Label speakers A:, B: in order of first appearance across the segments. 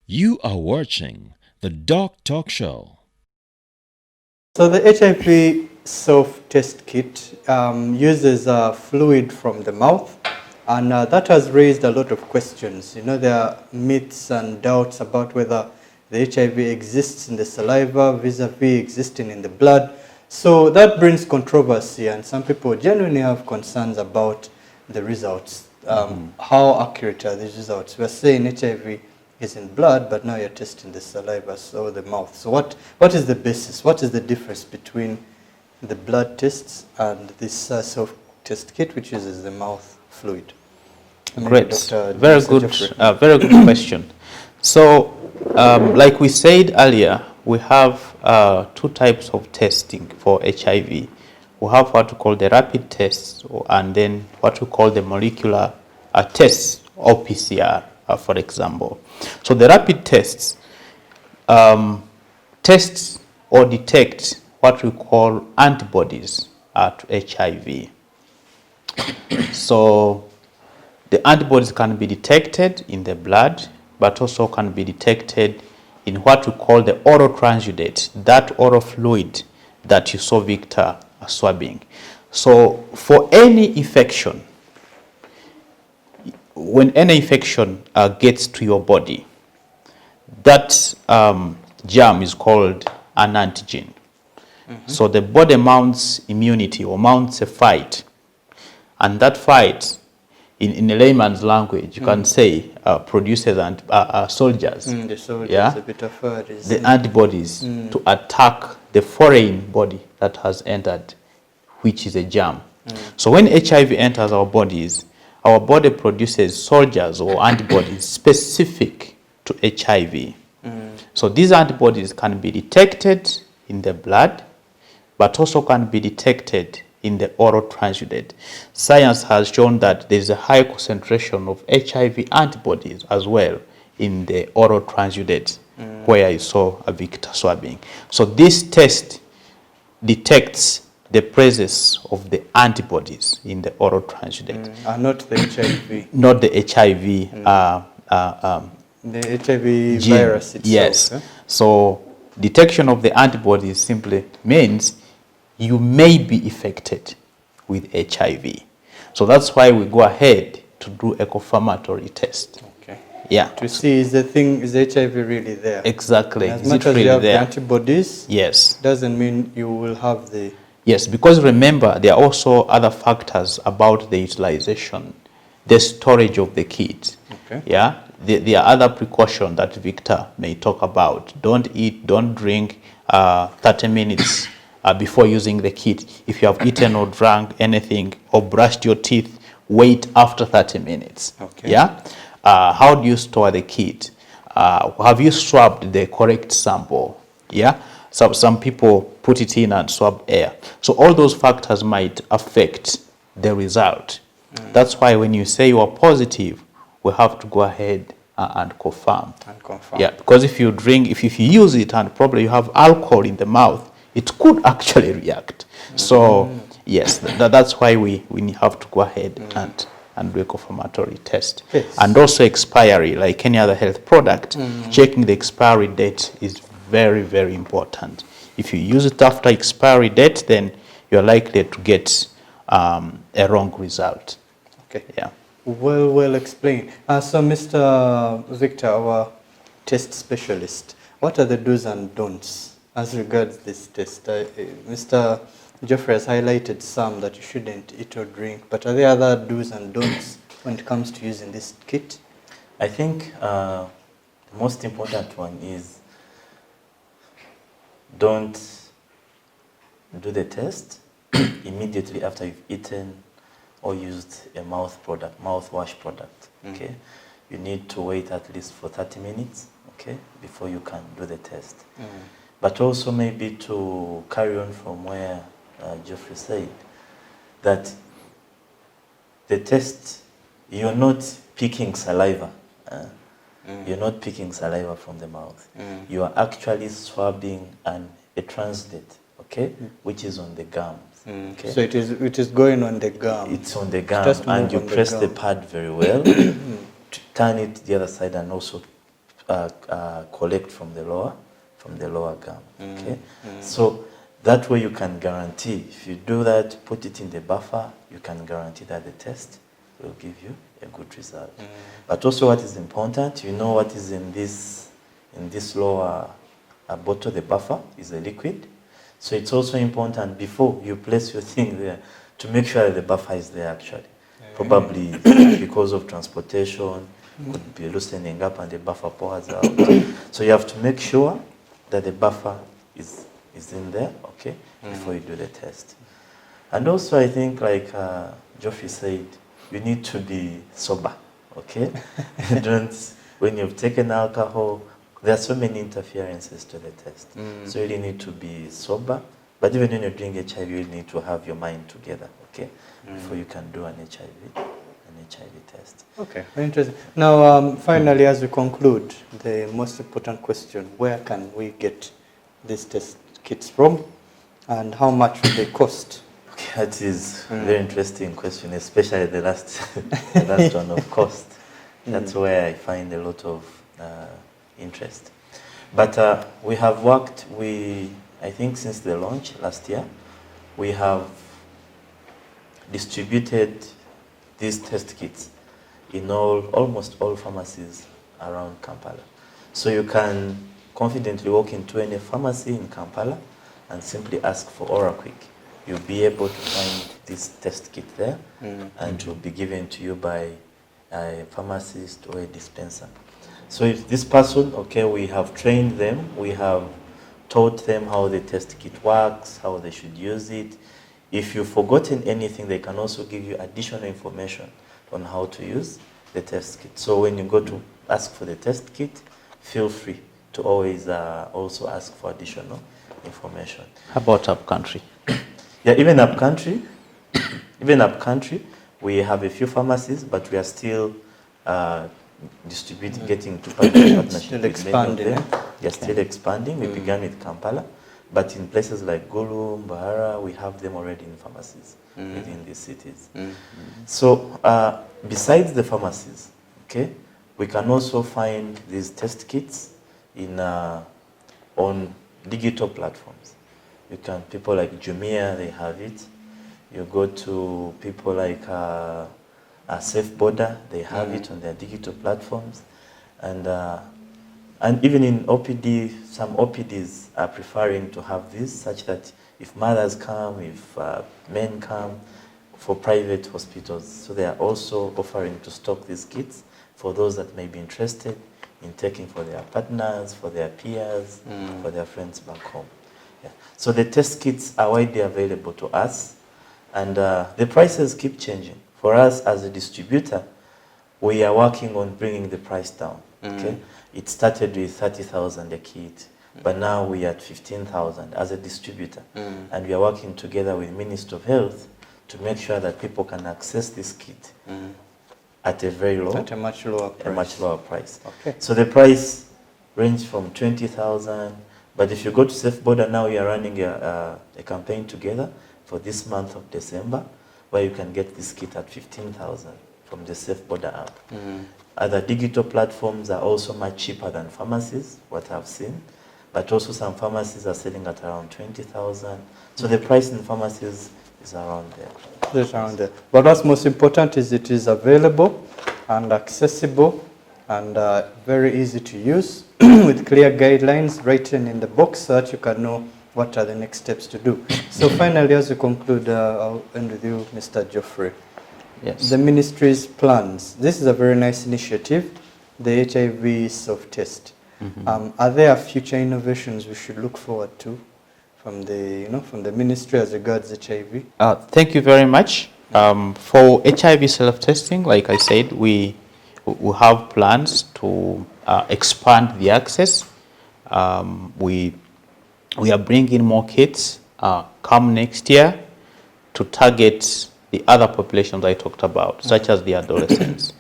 A: You are watching the DOCTALK show.
B: So the HIV self-test kit uses fluid from the mouth, and that has raised a lot of questions. You know, there are myths and doubts about whether the HIV exists in the saliva vis-a-vis existing in the blood. So that brings controversy, and some people genuinely have concerns about the results. How accurate are these results? We're saying HIV is in blood, but now you're testing the saliva or the mouth. So what is the basis? What is the difference between the blood tests and this self-test kit, which uses the mouth fluid?
C: Great, very good question. So, like we said earlier, we have two types of testing for HIV. We have what we call the rapid tests, and then what we call the molecular tests, or PCR, for example. So the rapid tests test or detect what we call antibodies to HIV. So the antibodies can be detected in the blood, but also can be detected in what we call the oral transudate, that oral fluid that you saw Victor swabbing. So for any infection, when any infection gets to your body, that germ is called an antigen. So the body mounts immunity or mounts a fight, and that fight, in a layman's language, you can say produces soldiers.
B: The soldiers,
C: yeah? The antibodies to attack the foreign body that has entered, which is a germ. So when HIV enters our bodies, our body produces soldiers or antibodies specific to HIV. So these antibodies can be detected in the blood, but also can be detected in the oral transudate. Science has shown that there is a high concentration of HIV antibodies as well in the oral transudate, where you saw a Victor swabbing. So this test detects the presence of the antibodies in the oral transudate.
B: And not the HIV.
C: Not the HIV.
B: The HIV
C: gene.
B: virus itself.
C: Yes.
B: Eh?
C: So detection of the antibodies simply means you may be affected with HIV. So that's why we go ahead to do a confirmatory test.
B: Okay.
C: Yeah.
B: To see is the HIV really there?
C: Exactly.
B: As much as you have the antibodies,
C: yes,
B: doesn't mean you will have the...
C: Yes, because remember, there are also other factors about the utilization, the storage of the kit.
B: Okay.
C: Yeah, there are other precautions that Victor may talk about. Don't eat, don't drink 30 minutes before using the kit. If you have eaten or drank anything or brushed your teeth, wait after 30 minutes.
B: Okay.
C: Yeah. How do you store the kit? Have you swabbed the correct sample? Yeah. So some people put it in and swab air. So all those factors might affect the result. That's why when you say you are positive, we have to go ahead and confirm. Yeah, because if you drink, if you use it and probably you have alcohol in the mouth, it could actually react. So yes, that's why we have to go ahead and do a confirmatory test.
B: Yes.
C: And also expiry, like any other health product, checking the expiry date is very, very important. If you use it after expiry date, then you're likely to get a wrong result.
B: Okay.
C: Yeah.
B: Well explained. So Mr. Victor, our test specialist, what are the do's and don'ts as regards this test? Mr. Geoffrey has highlighted some that you shouldn't eat or drink, but are there other do's and don'ts when it comes to using this kit?
D: I think the most important one is don't do the test immediately after you've eaten or used a mouthwash product. Okay, you need to wait at least for 30 minutes. Okay, before you can do the test. But also maybe to carry on from where Geoffrey said that the test, you're not picking saliva. You're not picking saliva from the mouth. You are actually swabbing a transudate, okay, which is on the gums. Okay?
B: So it is going on the gum.
D: It's on the gum, and you press the pad very well, turn it the other side, and also collect from the lower gum. Okay, so that way you can guarantee, if you do that, put it in the buffer, you can guarantee that the test will give you a good result. But also what is important, you know what is in this lower bottle, the buffer is a liquid. So it's also important before you place your thing there to make sure that the buffer is there actually. Probably because of transportation, could be loosening up and the buffer pours out. So you have to make sure that the buffer is in there, okay, before you do the test. And also I think, like Geoffrey said, you need to be sober, okay? When you've taken alcohol, there are so many interferences to the test. So you really need to be sober. But even when you're doing HIV, you need to have your mind together, okay? Before you can do an HIV test.
B: Okay, very interesting. Now, finally, as we conclude, the most important question, where can we get these test kits from and how much will they cost?
D: Okay, that is a very interesting question, especially the last one of cost. That's where I find a lot of interest. But we have worked, I think since the launch last year, we have distributed these test kits in almost all pharmacies around Kampala. So you can confidently walk into any pharmacy in Kampala and simply ask for OraQuick. You'll be able to find this test kit there, and it will be given to you by a pharmacist or a dispenser. So if this person, okay, we have trained them, we have taught them how the test kit works, how they should use it. If you've forgotten anything, they can also give you additional information on how to use the test kit. So when you go to ask for the test kit, feel free to always also ask for additional information.
C: How about upcountry?
D: Yeah, even upcountry, we have a few pharmacies, but we are still distributing, getting to partnership
B: Still
D: with many of
B: expanding,
D: them. They are still expanding. We began with Kampala, but in places like Gulu, Mbahara, we have them already in pharmacies within these cities. So besides the pharmacies, okay, we can also find these test kits on digital platforms. You can, people like Jumia, they have it. You go to people like Safe Border, they have it on their digital platforms. And even in OPD, some OPDs are preferring to have this, such that if mothers come, if men come for private hospitals, so they are also offering to stock these kits for those that may be interested in taking for their partners, for their peers, for their friends back home. Yeah. So the test kits are widely available to us, and the prices keep changing. For us as a distributor, we are working on bringing the price down. Okay, it started with 30,000 a kit, but now we are at 15,000 as a distributor, and we are working together with Ministry of Health to make sure that people can access this kit at a very low,
B: At a much lower price.
D: Okay. So the price range from 20,000, but if you go to Safe Border now, we are running a campaign together for this month of December, where you can get this kit at 15,000 from the Safe Border app. Other digital platforms are also much cheaper than pharmacies, what I've seen, but also some pharmacies are selling at around 20,000. So the price in pharmacies is around there.
B: It's around there. But what's most important is it is available and accessible and very easy to use with clear guidelines written in the box so that you can know what are the next steps to do. So finally, as we conclude, I'll end with you, Mr. Geoffrey.
C: Yes.
B: The ministry's plans. This is a very nice initiative, the HIV Self-test. Are there future innovations we should look forward to from the ministry as regards HIV?
C: Thank you very much. For HIV self-testing, like I said, we have plans to expand the access. We are bringing more kits come next year to target the other populations I talked about, such as the adolescents.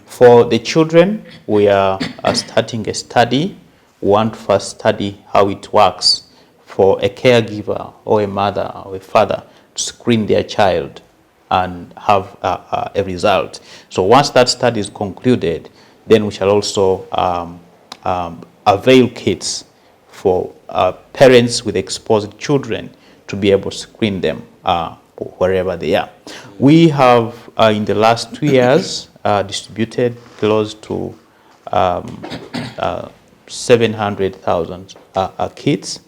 C: For the children, we are starting a study. We want to first study how it works for a caregiver or a mother or a father to screen their child and have a result. So once that study is concluded, then we shall also avail kits for parents with exposed children to be able to screen them wherever they are. We have, in the last 2 years, distributed close to 700,000 kits,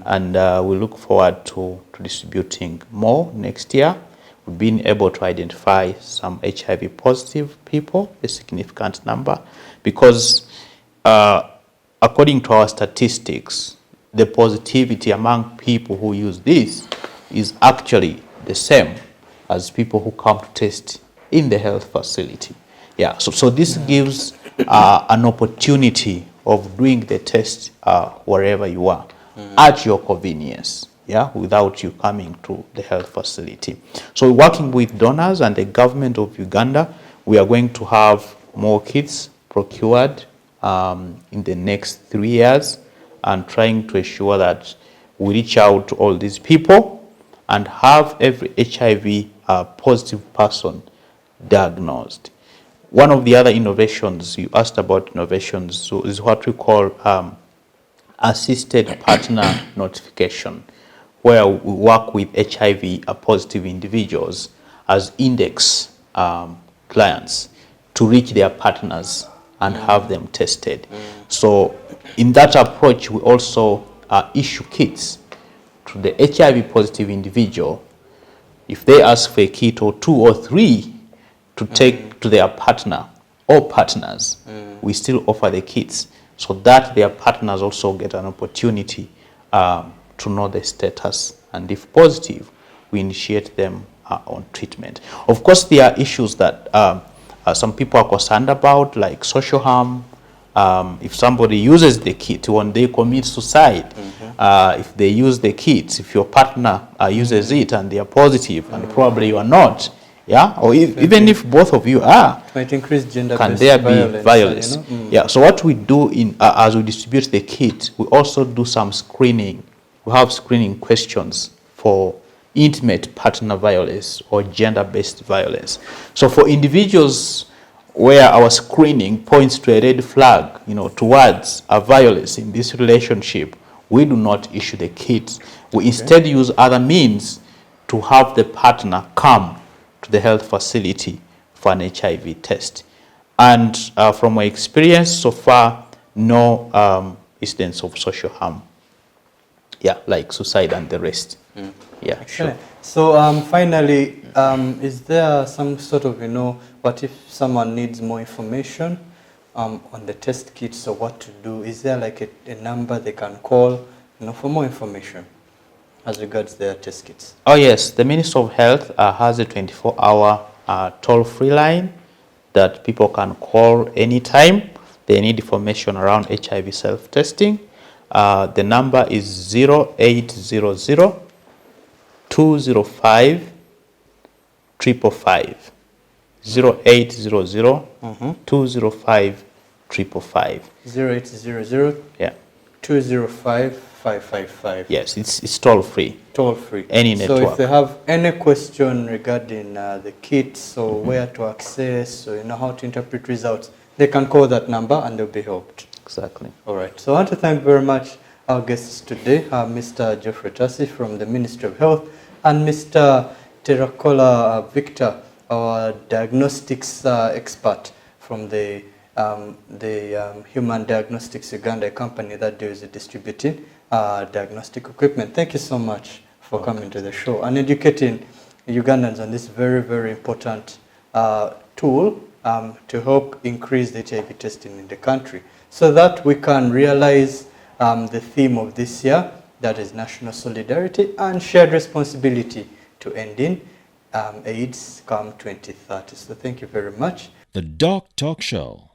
C: and we look forward to distributing more next year. We've been able to identify some HIV positive people, a significant number, because according to our statistics, the positivity among people who use this is actually the same as people who come to test in the health facility. Yeah, so this gives an opportunity of doing the test wherever you are, at your convenience, yeah, without you coming to the health facility. So working with donors and the government of Uganda, we are going to have more kits procured in the next 3 years, and trying to ensure that we reach out to all these people and have every HIV positive person diagnosed. One of the other innovations, you asked about innovations, so is what we call assisted partner notification, where we work with HIV positive individuals as index clients to reach their partners and have them tested. So in that approach, we also issue kits to the HIV positive individual. If they ask for a kit or 2 or 3 to take to their partner or partners, we still offer the kits so that their partners also get an opportunity to know the status, and if positive, we initiate them on treatment. Of course, there are issues that some people are concerned about, like social harm. If somebody uses the kit when they commit suicide, if they use the kit, if your partner uses it and they are positive and probably you are not, yeah, or even if both of you are,
B: it might increase gender-based
C: can there be violence?
B: You know?
C: Yeah, so what we do in as we distribute the kit, we also do some screening. We have screening questions for intimate partner violence or gender-based violence. So for individuals where our screening points to a red flag, you know, towards a violence in this relationship, we do not issue the kit. We instead use other means to have the partner come to the health facility for an HIV test. And from my experience so far, no incidents of social harm. Yeah, like suicide and the rest. Yeah,
B: Excellent. So finally, is there some sort of, what if someone needs more information on the test kit, so what to do? Is there like a number they can call, for more information as regards their test kits?
C: Oh yes, the Ministry of Health has a 24-hour toll-free line that people can call anytime they need information around HIV self-testing. The number is 0800 205 555. 0800 205 555.
B: 0800
C: Yeah.
B: 205 555.
C: Yes, it's toll free.
B: Toll free.
C: Any network.
B: So if they have any question regarding the kit, so where to access, so how to interpret results, they can call that number and they'll be helped.
C: Exactly.
B: All right. So I want to thank very much our guests today, Mr. Geoffrey Tassi from the Ministry of Health and Mr. Terakola Victor, our diagnostics expert from the Human Diagnostics Uganda, a company that deals with distributing diagnostic equipment. Thank you so much for coming to the show and educating Ugandans on this very, very important tool to help increase the HIV testing in the country, so that we can realize the theme of this year, that is national solidarity and shared responsibility to ending AIDS come 2030. So thank you very much.
A: The DOCTALK Show.